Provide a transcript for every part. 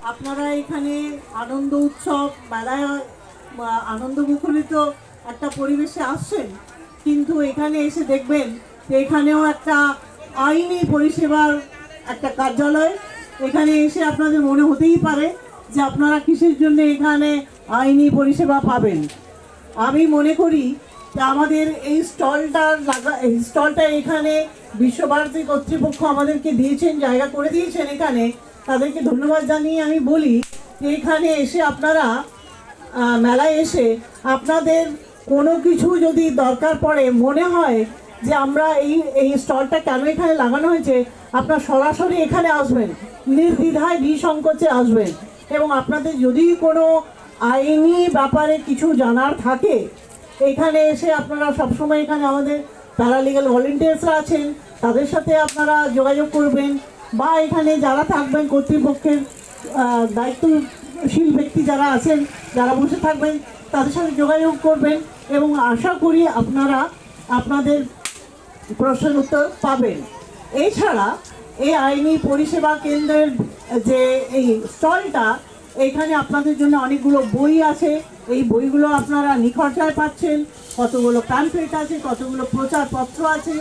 আপনারা এখানে আনন্দ উৎসব মেলায় আনন্দ মুখরিত একটা পরিবেশে আসছেন, কিন্তু এখানে এসে দেখবেন যে এখানেও একটা আইনি পরিষেবার একটা কার্যালয়। এখানে এসে আপনাদের মনে হতেই পারে যে আপনারা কিসের জন্য এখানে আইনি পরিষেবা পাবেন। আমি মনে করি যে আমাদের এই স্টলটা এখানে বিশ্বভারতী কর্তৃপক্ষ আমাদেরকে দিয়েছেন, জায়গা করে দিয়েছেন এখানে, তাদেরকে ধন্যবাদ জানিয়ে আমি বলি যে এখানে এসে আপনারা মেলায় এসে আপনাদের কোনো কিছু যদি দরকার পড়ে, মনে হয় যে আমরা এই স্টলটা কেন এখানে লাগানো হয়েছে, আপনার সরাসরি এখানে আসবেন, নির্দ্বিধায় নিঃসংকোচে আসবেন। এবং আপনাদের যদি কোনো আইনি ব্যাপারে কিছু জানার থাকে, এখানে এসে আপনারা সবসময় এখানে আমাদের প্যারালিগাল ভলেন্টিয়ার্সরা আছেন, তাদের সাথে আপনারা যোগাযোগ করবেন, বা এখানে যারা থাকবেন কর্তৃপক্ষের দায়িত্বশীল ব্যক্তি যারা আছেন, যারা বসে থাকবেন, তাদের সাথে যোগাযোগ করবেন এবং আশা করি আপনারা আপনাদের প্রশ্নের উত্তর পাবেন। এছাড়া এই আইনি পরিষেবা কেন্দ্রের যে এই স্টলটা, এখানে আপনাদের জন্য অনেকগুলো বই আছে, এই বইগুলো আপনারা নিখরচায় পাচ্ছেন, কতগুলো প্যাম্পলেট আছে, কতগুলো প্রচারপত্র আছে,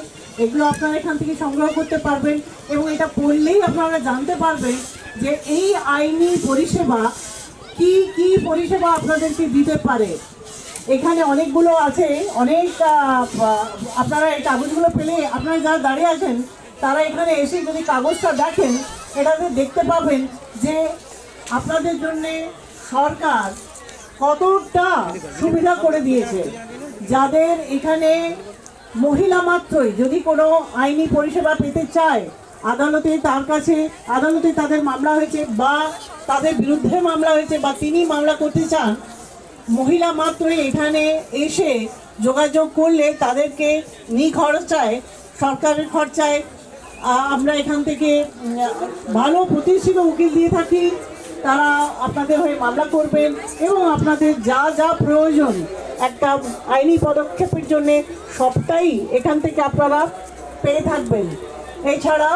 এগুলো আপনারা এখান থেকে সংগ্রহ করতে পারবেন এবং এটা পড়লেই আপনারা জানতে পারবেন যে এই আইনি পরিষেবা কি কি পরিষেবা আপনাদেরকে দিতে পারে। এখানে অনেকগুলো আছে, অনেক আপনারা এই কাগজগুলো পেলে আপনারা যারা দাঁড়িয়ে আছেন তারা এখানে এসে যদি কাগজটা দেখেন, এটাতে দেখতে পাবেন যে আপনাদের জন্যে সরকার কতটা সুবিধা করে দিয়েছে। যাদের এখানে মহিলা মাত্রই যদি কোনো আইনি পরিষেবা পেতে চায়, আদালতে তাদের মামলা হয়েছে বা তাদের বিরুদ্ধে মামলা হয়েছে বা তিনি মামলা করতে চান, মহিলা মাত্রই এখানে এসে যোগাযোগ করলে তাদেরকে নিখরচায়, সরকারের খরচায় আমরা এখান থেকে ভালো প্রতিষ্ঠিত উকিল দিয়ে থাকি। তারা আপনাদের হয়ে মামলা করবেন এবং আপনাদের যা যা প্রয়োজন একটা আইনি পদক্ষেপের জন্যে সবটাই এখান থেকে আপনারা পেয়ে থাকবেন। এছাড়া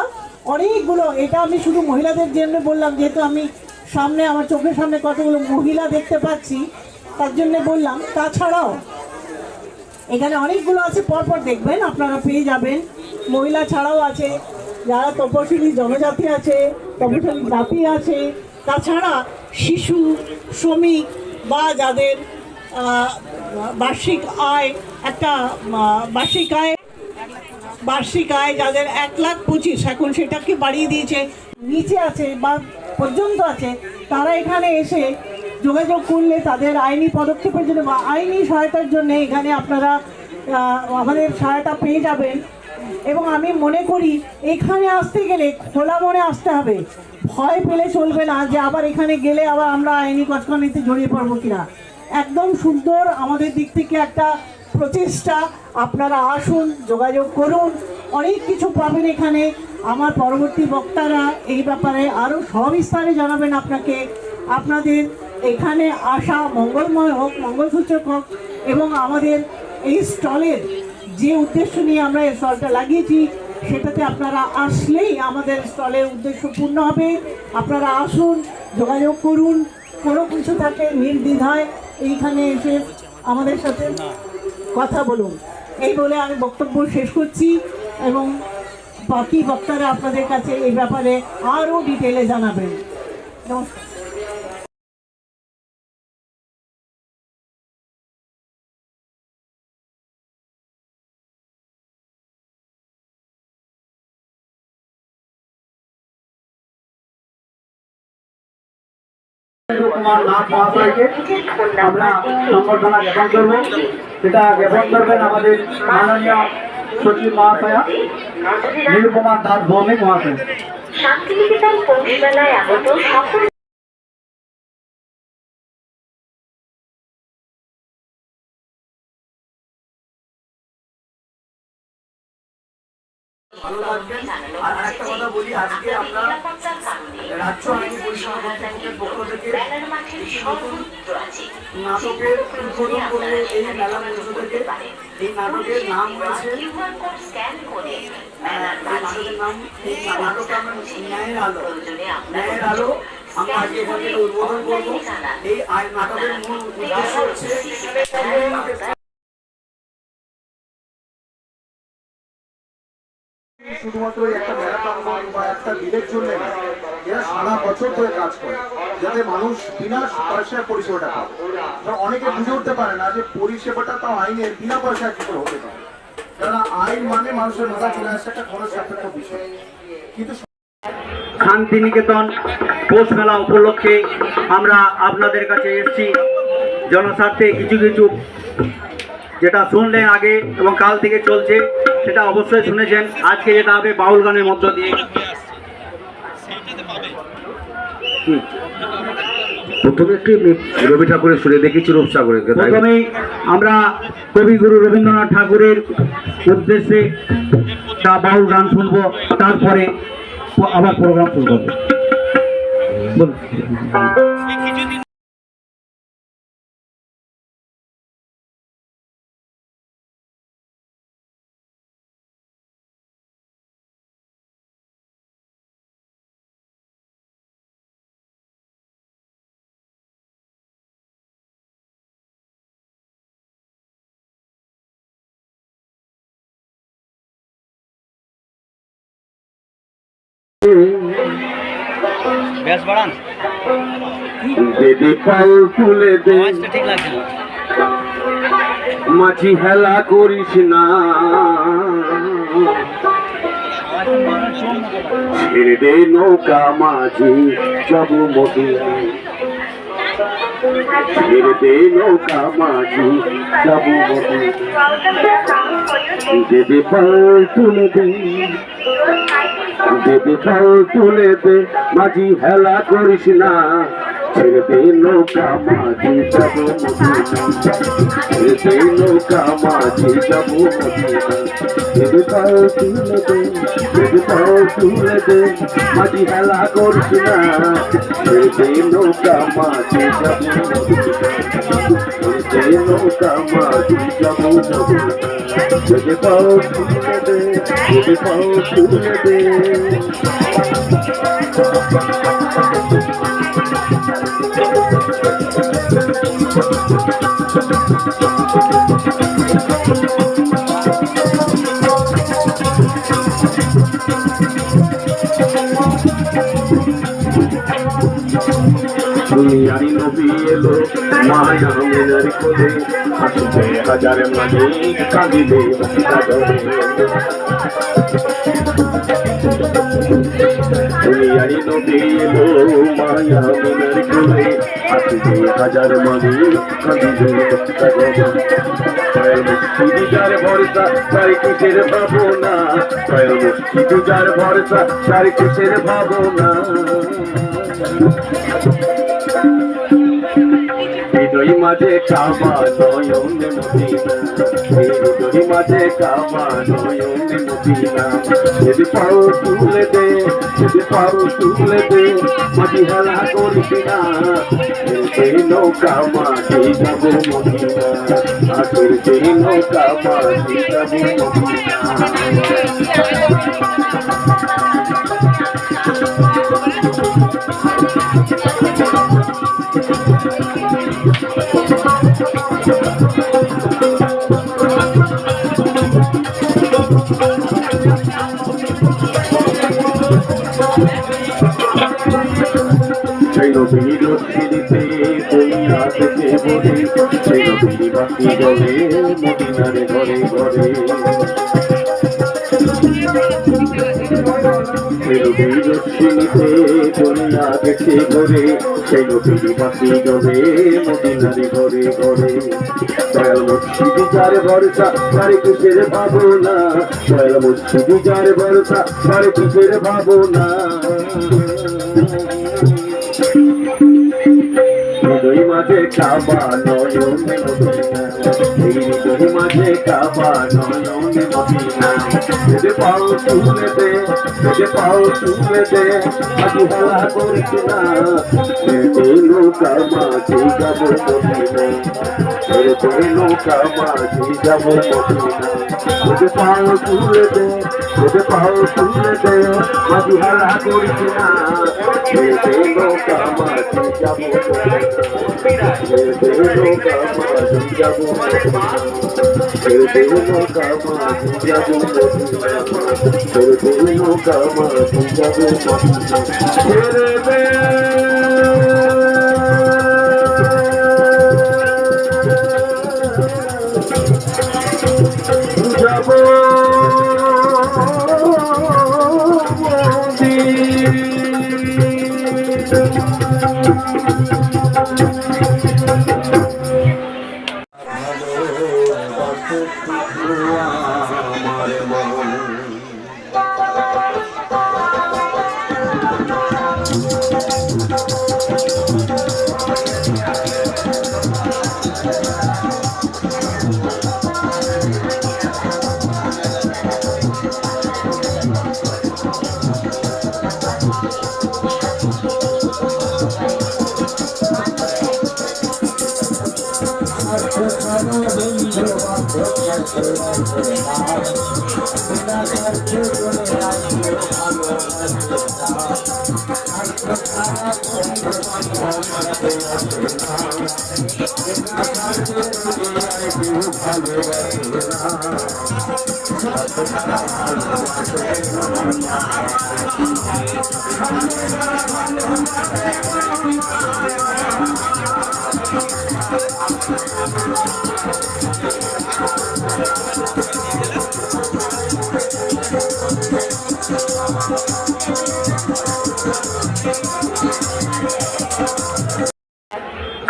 অনেকগুলো, এটা আমি শুধু মহিলাদের জন্য বললাম, যেহেতু আমি সামনে আমার চোখের সামনে কতগুলো মহিলা দেখতে পাচ্ছি তার জন্য বললাম। তাছাড়াও এখানে অনেকগুলো আছে, পরপর দেখবেন আপনারা পেয়ে যাবেন। মহিলা ছাড়াও আছে, যারা তপশিলি জনজাতি আছে, তপশিলি জাতি আছে, তাছাড়া শিশু শ্রমিক বা যাদের বার্ষিক আয় যাদের 1,25,000, এখন সেটাকে বাড়িয়ে দিয়েছে, নিচে আছে বা পর্যন্ত আছে, তারা এখানে এসে যোগাযোগ করলে তাদের আইনি পদক্ষেপের জন্য বা আইনি সহায়তার জন্য এখানে আপনারা আমাদের সহায়তা পেয়ে যাবেন। এবং আমি মনে করি এখানে আসতে গেলে খোলা মনে আসতে হবে, ভয় পেলে চলবে না যে আবার এখানে গেলে আবার আমরা আইনি কচকানিতে জড়িয়ে পড়বো কিনা। একদম সুন্দর আমাদের দিক থেকে একটা প্রচেষ্টা। আপনারা আসুন, যোগাযোগ করুন, অনেক কিছু পাবেন এখানে। আমার পরবর্তী বক্তারা এই ব্যাপারে আরও সবিস্তারে জানাবেন আপনাকে। আপনাদের এখানে আসা মঙ্গলময় হোক, মঙ্গলসূচক হোক। এবং আমাদের এই স্টলের যে উদ্দেশ্য নিয়ে আমরা এই স্টলটা লাগিয়েছি, সেটাতে আপনারা আসলেই আমাদের স্টলের উদ্দেশ্য পূর্ণ হবে। আপনারা আসুন, যোগাযোগ করুন, কোনো কিছু থাকে নির্দ্বিধায় এইখানে এসে আমাদের সাথে কথা বলুন। এই বলে আমি বক্তব্য শেষ করছি এবং বাকি বক্তারা আপনাদের কাছে এই ব্যাপারে আরও ডিটেলে জানাবেন। নমস্কার। কুমার নাথ মহাশয়কে আমরা সম্বর্ধনা জ্ঞাপন করবো। সেটা জ্ঞাপন করবেন আমাদের মাননীয় সচিব মহাশয়া নীলকুমার দাস ভৌমিক মহাশয়। শান্তিনিকেতন পৌষ মেলায় আগত সকল ভালো থাকবেন। আর একটা কথা বলি, আজকে আমরা রাজ্য আইনি পরিষেবা কর্তৃপক্ষের পক্ষ থেকে নাটকের উদ্বোধন করলো এই মেলা মঞ্চ থেকে। এই নাটকের নাম হয়েছে নাটকের নাম ন্যায়ের আলো। ন্যায়ের আলো আমরা আজকে এখান থেকে উদ্বোধন করবো। এই নাটকের মূল উদ্দেশ্য হচ্ছে শুধুমাত্র একটা ম্যারাথন বা একটা দিনের জন্য না, এরা সারা বছর ধরে কাজ করে যাতে মানুষ বিনা পয়সায় পরিষেবাটা পায়। অনেকে বুঝে উঠতে পারে না যে পরিষেবাটা তো আইনের বিনা পয়সায় কি করে হতে পারে, কারণ আইন মানে মানুষের মাথা চলে আসছে একটা খরচ সাপেক্ষ বিষয়। কিন্তু শান্তিনিকেতন পৌষ মেলা উপলক্ষে আমরা আপনাদের কাছে এসেছি জনস্বার্থে কিছু কিছু যেটা শুনলেন আগে এবং কাল থেকে চলছে সেটা অবশ্যই শুনেছেন। আজকে যেটা হবে বাউল গানের মধ্য দিয়ে। প্রথমে একটি রবি ঠাকুরের সুরে দেখেছি রূপসাগরের। প্রথমেই আমরা কবিগুরু রবীন্দ্রনাথ ঠাকুরের উদ্দেশ্যে তা বাউল গান শুনবো, তারপরে আবার প্রোগ্রাম শুরু করবো। দেবী পাল তুলে দে, মাঝি হেলা করিস না, ছেড়ে দে নৌকা মাঝি যাবো মদিনা, ছেড়ে দে নৌকা মাঝি যাবো মদিনা। দেবী পাল তুলে দে, দেবী পাল তুলে দে, মাঝি হেলা করিস না, ছেড়ে দে নৌকা মাঝি যাবো মদিনা, ছেড়ে দে নৌকা মাঝি যাবো মদিনা। দেবী পাল তুলে দে, দেবী পাল তুলে দে, মাঝি হেলা করিস না, ছেড়ে দে নৌকা মাঝি যাবো মদিনা, ছেড়ে দে নৌকা মাঝি যাবো মদিনা। দেবী পাল তুলে দে, দেবী পাল তুলে দে। দুনিয়ারি নবী এলো মায়া মেনার কোলে, আসবে হাজার মাঝে কাঁদিবে সাগরে। দুনিয়ারি নবী এলো মায়া মেনার কোলে, আসবে হাজার মাঝে কাঁদিবে সাগরে। মুস্তিদি যার ভরসা তার কিসের ভাবনা, মুস্তিদি যার ভরসা তার কিসের ভাবনা। হৃদয় মাঝে কাবা নয়নে মদিনা, হৃদয় মাঝে কাবা নয়নে মদিনা। যদি পাও তুলে দে, যদি পাও তুলে দে, মাঝি হেলা করিস না, সেই নৌকা মাঝি যাবো মদিনা, আজের সেই নৌকা মাঝি যাবো মদিনা। সেই নবীর রশ্মিতে দুনিয়া থেকে বলে, সেই নবীর বাকি গলে মদিনার ঘরে ঘরে। সেই নবীর রশ্মিতে দুনিয়া থেকে ঘরে, সেই নবীর বাকি গলে মদিনার ঘরে ঘরে। দয়াল মুর্শিদি যার ভরসা তার কিসের ভাবনা, দয়াল মুর্শিদি যার ভরসা তার কিসের ভাবনা। হৃদয় মাঝে কাবা নয়নে মদিনা, হৃদয় মাঝে কাবা নয়নে মদিনা। যদি পাও তুলে দে, যদি পাও তুলে দে, মাঝি হেলা করিস না, ছেড়ে নৌকা মাঝি যাবো মদিনা, ছেড়ে নৌকা মাঝি যাবো মদিনা। যদি পাও তুলে দে, যদি পাও তুলে দে মাঝি হেলা করিস না ছেড়ে দে নৌকা মাঝি যাবো ছেড়ে দে নৌকা মাঝি যাবো ছেড়ে দে নৌকা মাঝি যাবো ছেড়ে দে নৌকা মাঝি যাবো ছেড়ে দে যাবো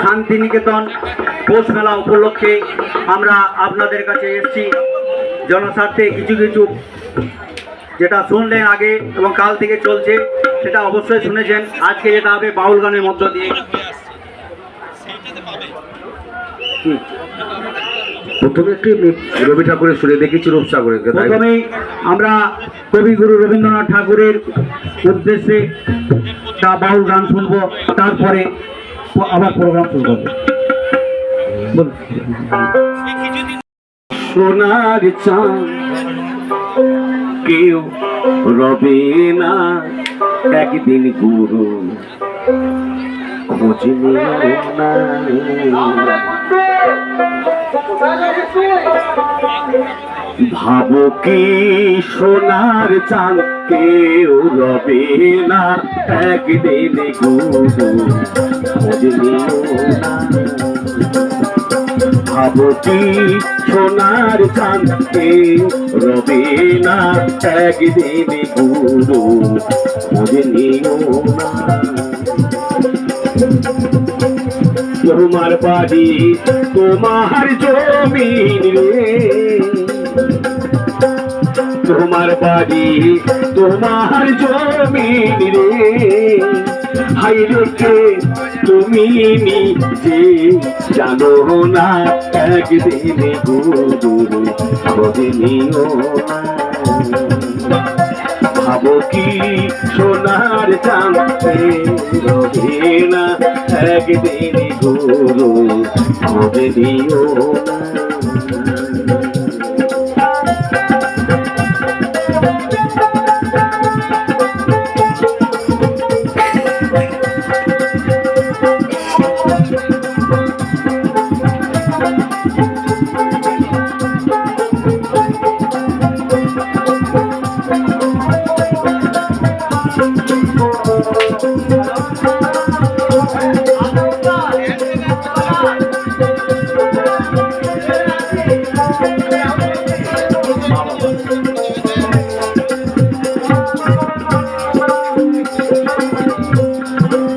শান্তিনিকেতন পৌষ মেলা উপলক্ষে আমরা আপনাদের কাছে এসেছি। জনস্বার্থে কিছু কিছু যেটা শুনলেন আগে এবং কাল থেকে চলছে সেটা অবশ্যই শুনেছেন। আজকে যেটা হবে বাউল গানের মধ্য দিয়ে। প্রথমে একটি রবি ঠাকুরের সুরে দেখেছি রূপসাগরের প্রথমেই আমরা কবিগুরু রবীন্দ্রনাথ ঠাকুরের উদ্দেশ্যে তা বাউল গান শুনবো, তারপরে আবার প্রোগ্রাম শুরু করবো। সোনার চাঁদ কেউ রবে না একদিন গুরু খোঁজ নিও না ভাবো কি সোনার চাঁদ কেউ রবে না একদিন গুরু খোঁজ নিও না ভাবো কি সোনার চাঁদ কেউ রবে না একদিন গুরু খোঁজ নিও না তোমার বাড়ি তোমার জমিন রে তোমার বাড়ি তোমার জমিন রে হাই রেখে তুমি নিজে জানো না একদিন গুরু খোঁজ নিও না ভাবো কি সোনার চাঁদ রবে না একদিন গুরু খোঁজ নিও না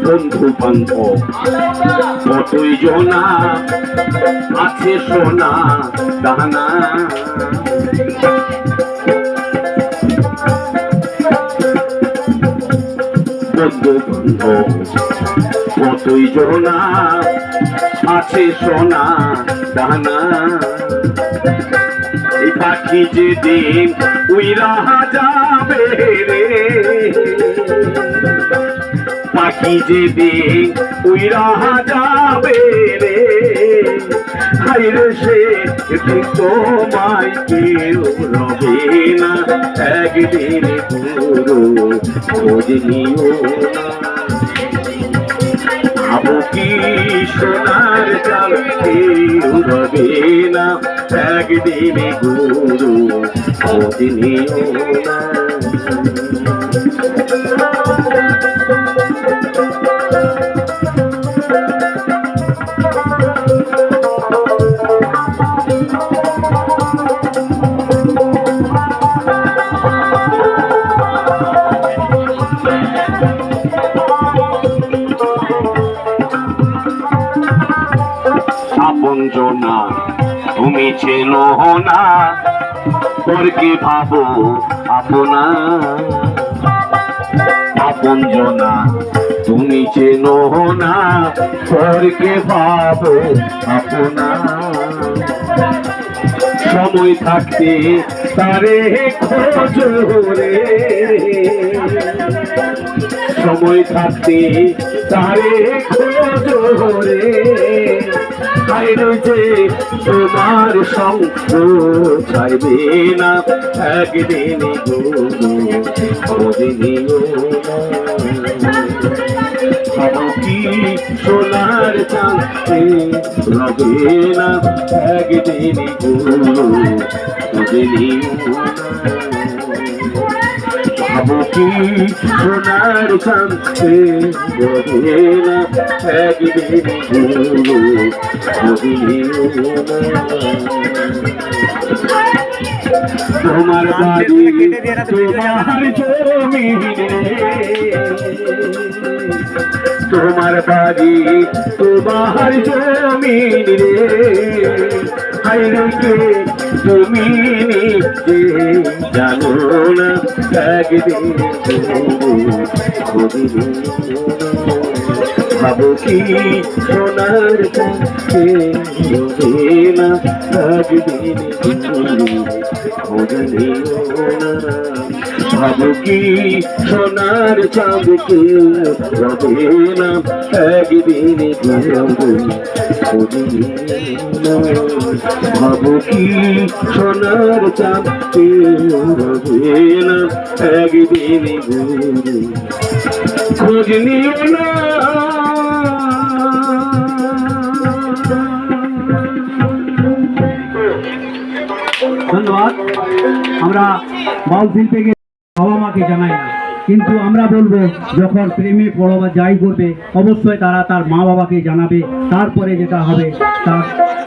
বন্ধু বান্ধব কতই জনা আছে সোনা দানা বন্ধু বান্ধব কতই জনা আছে সোনা দানা এই পাখি যেদিন উইরা যাবে রে পাখি যেদিন উইরা যাবে রে হাইরে সে দিন তোমায় কেউ রবে না, একদিন গুরু খোঁজ নিও না। ভাবো কি সোনার চাল কেউ রবে না, একদিন গুরু খোঁজ নিও না। আপনজনা তুমি চেনো না, পরকে ভাবো আপনা। আপনজনা তুমি চেনো না, পরকে ভাবো আপনা। সময় থাকতে তারে খোঁজ রে, সময় থাকতে তারে খোঁজ রে। হাইরে যে তোমার সঙ্গ ছাড়বে না, একদিন গুরু খোঁজ নিও না। ভাবো কি সোনার চাঁদে রবে না, একদিন গুরু খোঁজ নিও না। ভাবো কি সোনার চাঁদে রবে না, একদিন গুরু খোঁজ নিও না। তোমার বাড়ি তোমার জমি, তোমার বাড়ি তোমার জমি রে। হাইরে কে তুমি নিজে জানো না, একদিন খোঁজ নিও না। ভাবো কি সোনার চাঁদে রবে না, একদিন গুরু খোঁজ নিও না। ভাবো কি সোনার চাঁদকে রবে না, একদিন গুরু খোঁজ নিও না। ভাবো কি সোনার চাঁদকে রবে না, একদিন গুরু খোঁজ নিও না। ধন্যবাদ। আমরা বাউল শিল্পে গিয়ে বাবা মাকে জানাই না, কিন্তু আমরা বলবো যখন প্রেমে পড়ো বা যাই করবে অবশ্যই তারা তার মা বাবাকে জানাবে, তারপরে যেটা হবে তার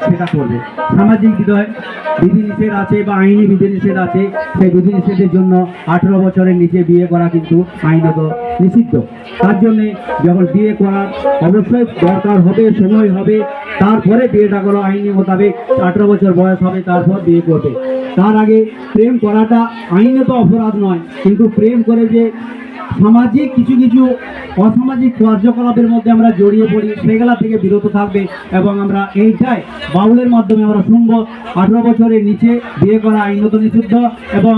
সেটা করবে। সামাজিক বিধিনিষেধ আছে বা আইনি বিধিনিষেধ আছে, সেই বিধিনিষেধের জন্য 18 বছরের নিচে বিয়ে করা কিন্তু আইনত নিষিদ্ধ। তার জন্যে যখন বিয়ে করার অবশ্যই দরকার হবে, সময় হবে, তারপরে বিয়েটা করো আইনি মোতাবেক। 18 বছর বয়স হবে, তারপর বিয়ে করবে। তার আগে প্রেম করাটা আইনত অপরাধ নয়, কিন্তু প্রেম করে যে সামাজিক কিছু কিছু অসামাজিক কার্যকলাপের মধ্যে আমরা জড়িয়ে পড়ি, সেগুলা থেকে বিরত থাকবে। এবং আমরা এইটাই বাউলের মাধ্যমে আমরা শুনবো 18 বছরের নিচে বিয়ে করা আইনত নিষিদ্ধ, এবং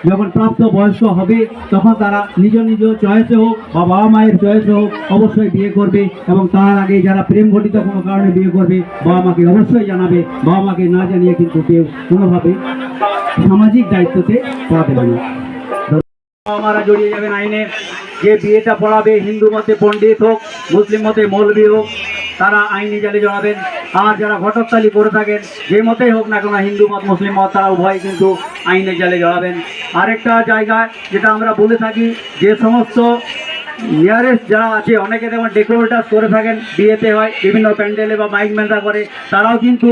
যখন প্রাপ্ত বয়স্ক হবে তখন তারা নিজ নিজ চয়েসে হোক বা বাবা মায়ের চয়েসে হোক অবশ্যই বিয়ে করবে। এবং তার আগে যারা প্রেম ঘটিত কোনো কারণে বিয়ে করবে বাবা মাকে অবশ্যই জানাবে। বাবা মাকে না জানিয়ে কিন্তু কেউ কোনোভাবে সামাজিক দায়িত্বতে পা দেবে না। বাবা মারা জড়িয়ে যাবেন আইনে। যে বিয়েটা পড়াবে হিন্দু মতে পণ্ডিত হোক, মুসলিম মতে মৌলবি হোক, তারা আইনি জালে জড়াবেন। আর যারা ঘটকতালি করে থাকেন যে মতেই হোক না কেন, হিন্দু মত মুসলিম মত, তারা উভয় কিন্তু আইনের জালে জড়াবেন। আরেকটা জায়গায় যেটা আমরা বলে থাকি, যে সমস্ত নিয়ারেস্ট যারা আছে, অনেকে যেমন ডেকোরেটার্স করে থাকেন, বিয়েতে হয় বিভিন্ন প্যান্ডেলে বা মাইক ম্যানরা করে, তারাও কিন্তু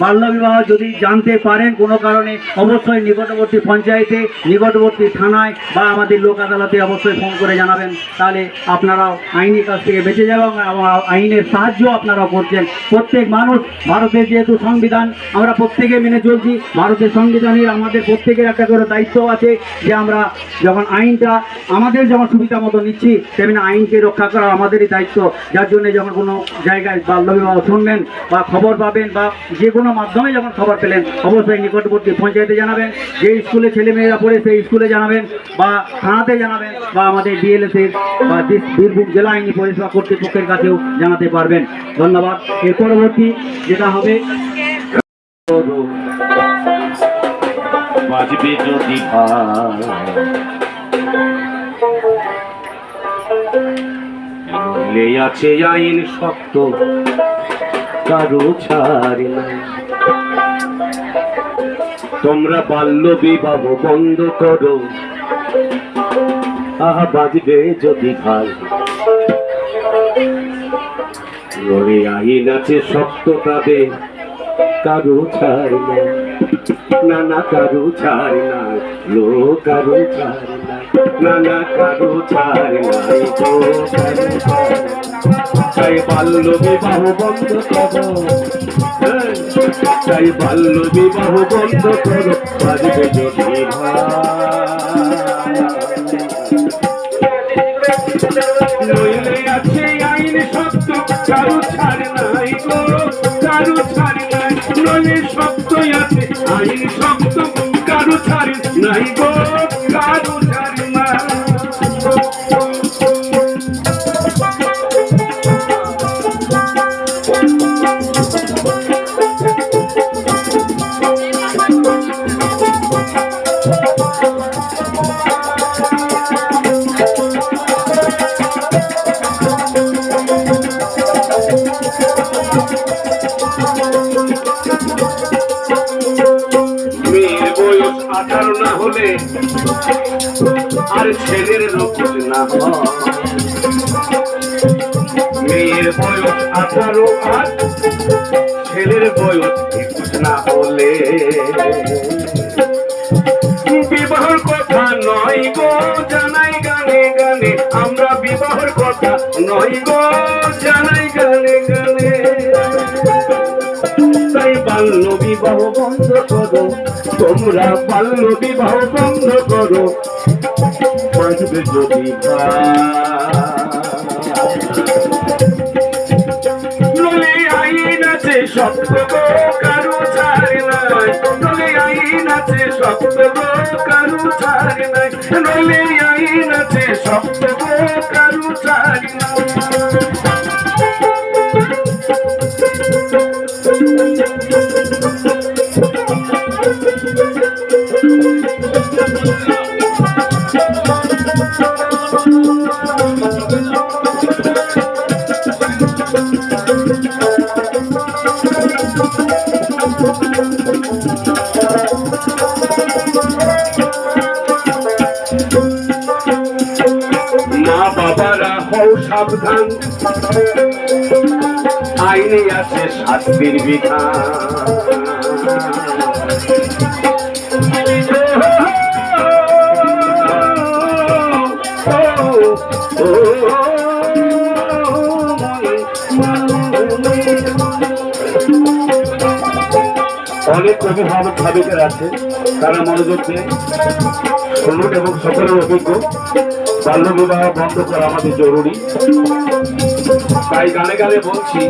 বাল্যবিবাহ যদি জানতে পারেন কোনো কারণে অবশ্যই নিকটবর্তী পঞ্চায়েতে, নিকটবর্তী থানায় বা আমাদের লোক আদালতে অবশ্যই ফোন করে জানাবেন। তাহলে আপনারাও আইনি কাছ থেকে বেঁচে যাবেন এবং আইনের সাহায্য আপনারাও করছেন। প্রত্যেক মানুষ, ভারতের যেহেতু সংবিধান আমরা প্রত্যেকে মেনে চলছি, ভারতের সংবিধানের আমাদের প্রত্যেকের একটা করে দায়িত্ব আছে যে আমরা যখন আইনটা আমাদের যেমন সুবিধা মতো নিচ্ছি, তেমনি আইনকে রক্ষা করা আমাদেরই দায়িত্ব। যার জন্য যখন কোনো জায়গায় বাল্যবিবাহ শুনবেন বা খবর পাবেন বা যে কোনো মাধ্যমে যখন খবর পেলেন অবশ্যই নিকটবর্তী পঞ্চায়েতে জানাবেন, যে স্কুলে ছেলেমেয়েরা পড়ে সেই স্কুলে জানাবেন বা থানাতে জানাবেন বা আমাদের ডিএলএসের বা বীরভূম জেলা আইনি পরিষেবা কর্তৃপক্ষের কাছেও জানাতে পারবেন। ধন্যবাদ। এর পরবর্তী যেটা হবে বাজবে যদি ভাই আছে আইন শক্ত কারো ছাড়ে না। তোমরা বাল্য বিবাহ বন্ধ করো, আহা বাজবে যদি ভাই। লড়ে আইন আছে শক্ত তবে কারো ছাড়ে না, না না কারো ছাড়ে না, লো কারো ছাড়ে না, না না কারো ছাড়ে না, তো কারো ছাড়ে না। তাই বাল্য বিবাহ বন্ধ করো, তাই বাল্য বিবাহ বন্ধ করো, বাজবে যদি নইলে আছে আইন শক্ত কারো ছাড়ে নাই গো, কারো ছাড়ে নাই। নইলে শক্ত আছে আইন শক্ত কারো ছাড়ে নাই গো, কারো ছাড়ে না। মেয়ের বয়স 18 না হলে আর ছেলের রোগ না হয়। মেয়ের বয়স 18 আর ছেলের বয়স 21 না হলে বিবাহের কথা নয় গো জানাই গানে গানে, আমরা বিবাহের কথা নয় গো জানাই গানে গানে। তাই বাল্য বিবাহ বন্ধ করো, তোমরা বাল্য বিবাহ বন্ধ করো, বাজবে যদি নলে আইন আছে শক্ত গো কারো ছাড়ে নাই, নলে আইন আছে শক্ত গো কারো ছাড়ে নাই, নলে আইন আছে শক্ত গো কারো ছাড়ে নাই। মা বাবারা হও সাবধান, আইনে আছে শাস্তির বিধান। অনেক অভিভাবক ভাবিকের আছে, তারা মনোযোগ দিয়ে শুনুন এবং সকলের অভিজ্ঞ। বাল্য বিবাহ বন্ধ করা আমাদের জরুরি, তাই গানে গানে বলছি।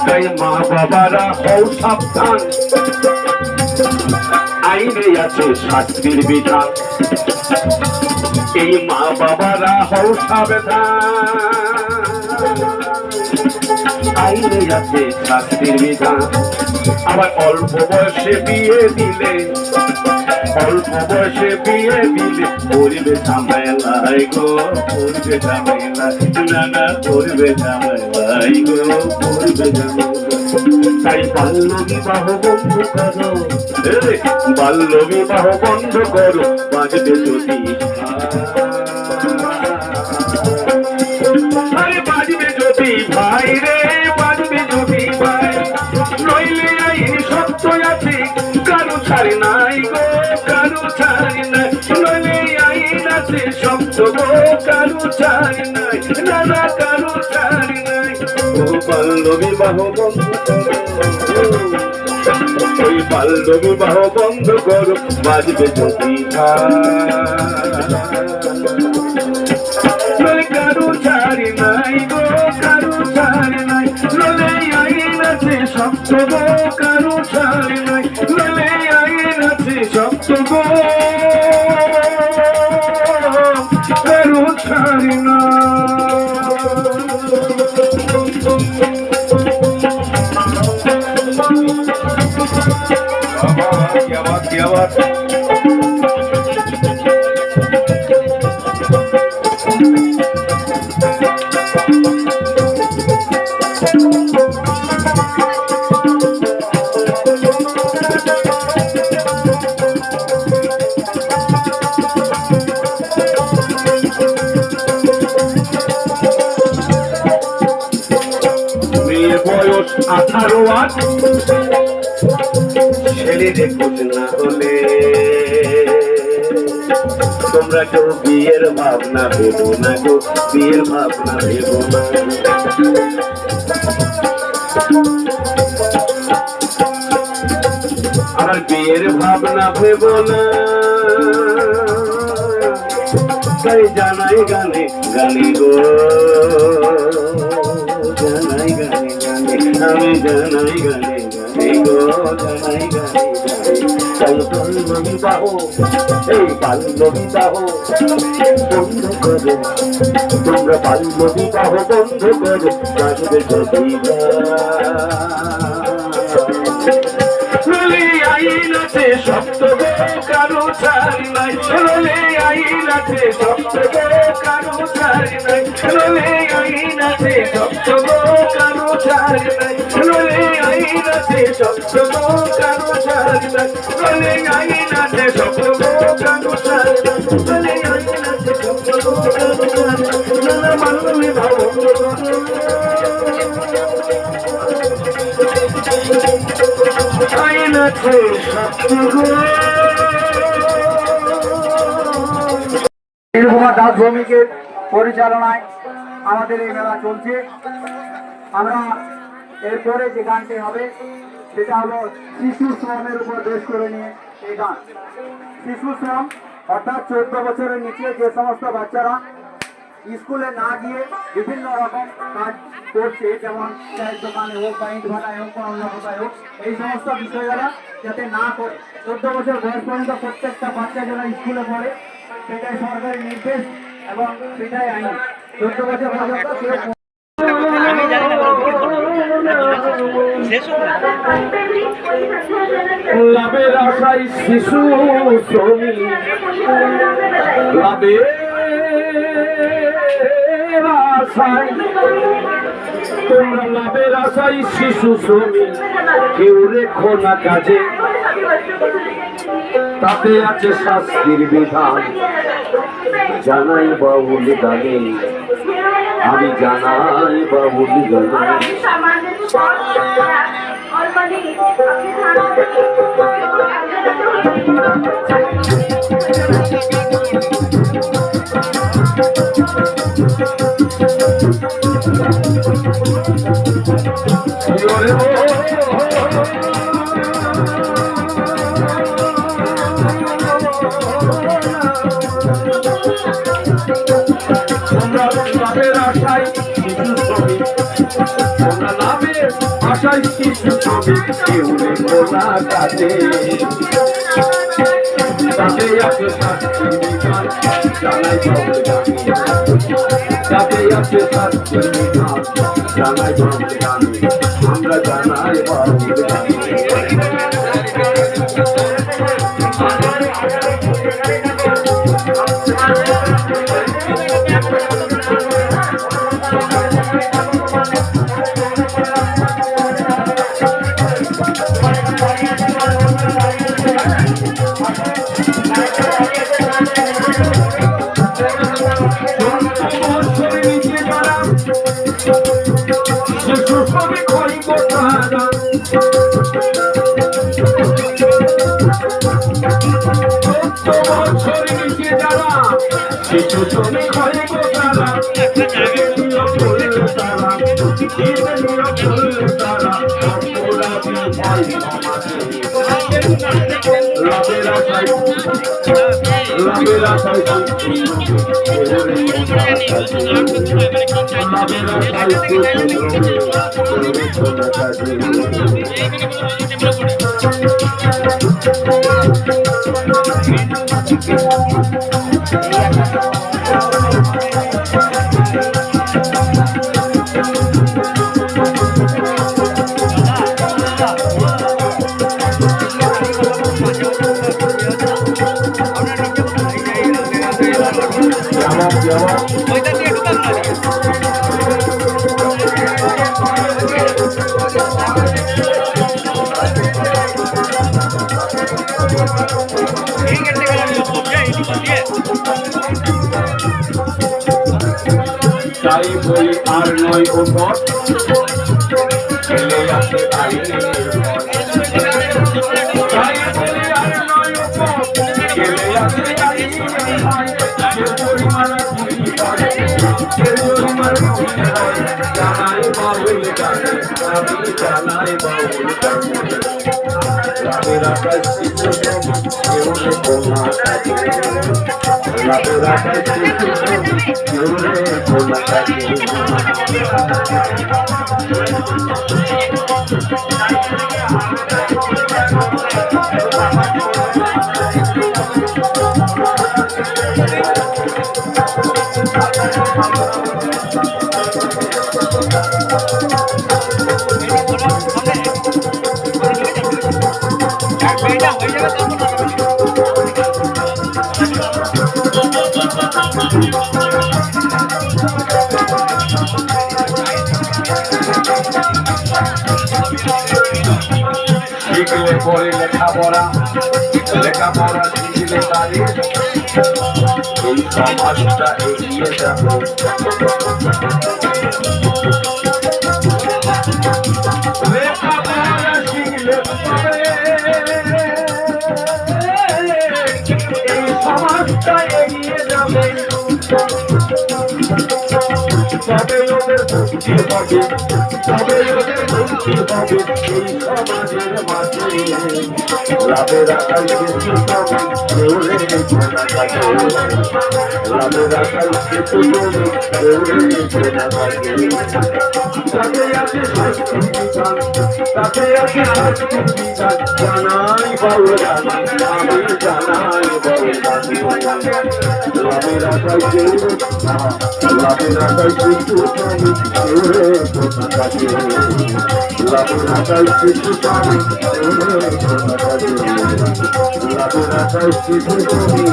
তাই মা বাবারা হও সাবধান, আইনে আছে শাস্তির বিধান। এই মা বাবারা হও সাবধান, আইনে আছে শাস্তির বিধান। আবার অল্প বয়সে বিয়ে দিলে, অল্প বয়সে বিয়ে দিলে করবে ঝামেলাই গো, করবে ঝামেলা, না না করবে ঝামেলাই গো, করবে ঝামেলা। তাই বাল্য বিবাহ বন্ধ করো, বাল্য বিবাহ বন্ধ করো, বাজবে যদি আরে বাজবে যদি ভাই রে, বাজবে যদি ভাই। নইলে আইন শক্ত আছে কারো ছাড়ে নাই গো, কারো ছাড়ে নাই। নইলে আইন আছে শক্ত গো কারো ছাড়ে নাই, না না কারো ছাড়ে নাই। ও বাল্য বিবাহ বন্ধ করো, ওই বাল্য বিবাহ বন্ধ করো, বাজবে যদি ভাই। গো কারো ছাড়ি নাই বলে আইন আছে শক্ত গো কারো ছাড়ি না क्या बात মেয়ের বয়স 18 ছেলে দেখুন না হলে তোমরা কেউ বিয়ের ভাবনা ভেবো না গো বিয়ের ভাবনা ভেবো না আমার বিয়ের ভাবনা ভেবো না তাই জানাই গানে গানে গো জানাই গানে গানে আমি জানাই গানে গানে গো জানাই গানে তাই বাল্য বিবাহ এই বাল্য বিবাহ বন্ধ করো তোমরা বাল্য বিবাহ বন্ধ করো তাদের আইন আছে শক্ত গো কারো ছাড়ি নাই আইন আছে শক্ত গো কারো ছাড়ি নাই আইন আছে শক্ত গো কারো ছাড়ি নাই আইন আছে শক্ত গো কারো ছাড়ি নাই আইন আছে শক্ত গো কারো ছাড়ি নাই আইন আছে শক্ত গো কারো ছাড়ি নাই মানবী ভাব আইন আছে শক্ত গো নীলকুমার দাস ভৌমিকের পরিচালনায় আমাদের এই মেলা চলছে। আমরা এরপরে যে গানটি হবে সেটা হলো শিশু শ্রমের উপর বেশ করে নিয়ে এই গান। শিশু শ্রম অর্থাৎ 14 বছরের নিচে যে সমস্ত বাচ্চারা স্কুলে না গিয়ে বিভিন্ন রকম কাজ করছে, যেমন চায়ের দোকানে হোক বা ইট ভাটায় হোক বা অন্য কোথায় হোক, এই সমস্ত বিষয়গুলো যাতে না করে 14 বছর বয়স পর্যন্ত প্রত্যেকটা বাচ্চা যেন স্কুলে পড়ে, সেটাই সরকারি নির্দেশ এবং সেটাই আইন। 14 বছর পর্যন্ত কেউ লাভের আশায় শিশু শ্রমিক লাভের আশায় তোমরা লাভের আশায় শিশু শ্রমিক কেউ রেখো না কাজে, তাতে আছে শাস্তির বিধান। জানাই বাউল গানে আমি জানাই বাউল গানে লাভের আশায় শিশু শ্রমিক তোমরা লাভের আশায় শিশু শ্রমিক কেউ রেখো না কাজে, তাতে আছে শাস্তির বিধান। জানাই বাউল গানে তাতে আছে শাস্তির বিধান। জানাই বাউল গানে আমরা জানাই বাউল গানে। শিশু শ্রমিক হয় গো তারা তারা অপরাধী হয় সমাজে লাভের আশায় লাভের আশায় তাই বলি আর নয় ও পথ চলে আসে আইনের পথ। তাই বলি আর নয় ও পথ চলে আসে আইনের পথ। যে পরিমাণ খুশি হয় যে পরিমাণ খুশি হয় জানাই বাউল গানে আমি জানাই বাউল গানে রাতের আকাশ চিত্র কেউ রেখো না রাতের আকাশ চিত্র কেউ রেখো না শিখলে পরে লেখাপড়া লেখাপড়া শিখলে তারে এই সমাজটা এগিয়ে যাবে। লেখাপড়া শিখলে পরে এই সমাজটা এগিয়ে যাবে। তবে ওদের মুক্তি হবে তবে ওদের মুক্তি হবে এই সমাজের মাঝে। লাভের আশায় কিছু হবে কেউ রেখো না থাকে লাভের আশায় কিছু হবে কেউ রেখো না থাকে। তাতে আছে শাস্তি বিধান তাতে আছে শাস্তি বিধান জানাই বাউল গানে আমি জানাই বাউল গানে। লাভের আশায় কেউ না লাভের আশায় কিছু হবে কেউ রেখো না থাকে লাভের আশায় কিছু হবে কেউ রেখো না থাকে লাভের আশায় কিছু হবে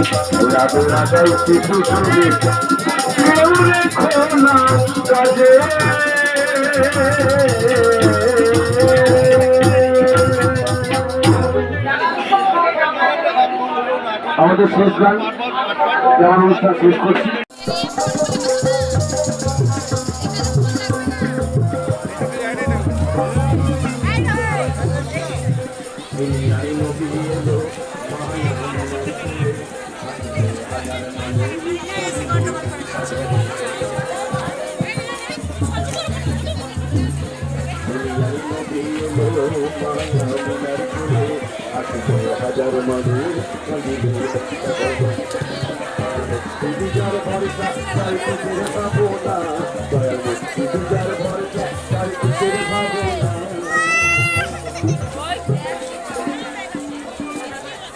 লাভের আশায় কিছু হবে কেউ রেখো না কাজে। আমাদের শেষ গান যেমন অনুষ্ঠান শেষ করছি। হাজার মানুষ ভরসা তাই খুঁজে পাবো না ভরসা তাই খুঁজে পাবো না।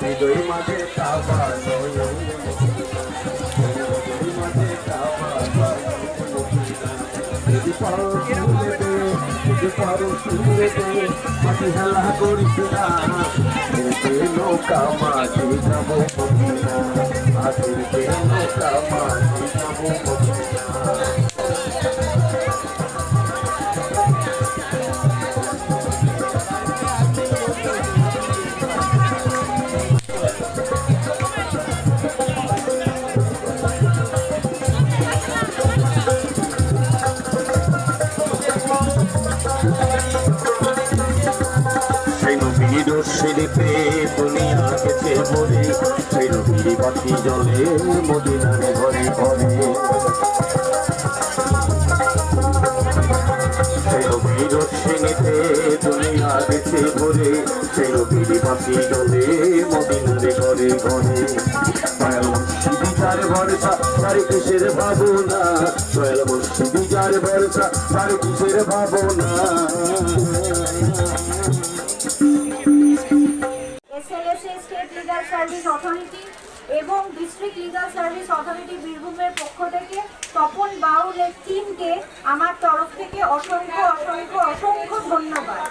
হৃদয় মাঝে কাবা মাঝে কাবা যদি পারো শুনলে মাটি হেলা করিস না নৌকা মাঝে যাবো মদিনা হাতের নৌকা মাঝে যাবো মদিনা। সিঁড়িতে দুনিয়া গেছে ভরে সেই নদীর বাতি জলে মদিনার ঘরে ঘরে সেই নদীর পানিতে দুনিয়া গেছে ভরে, সেই নদীর পাখি জলে মদিনারে ঘরে ঘরে। দয়াল মুর্শিদি যার ভরসা তার কিসের ভাবনা, দয়াল মুর্শিদি যার ভরসা তার কিসের ভাবনা। SLSA state legal service authority এবং ডিস্ট্রিক্ট লিগাল সার্ভিস অথরিটি বীরভূমের পক্ষ থেকে তপন বাউলের টিমকে আমার তরফ থেকে অসংখ্য অসংখ্য অসংখ্য ধন্যবাদ।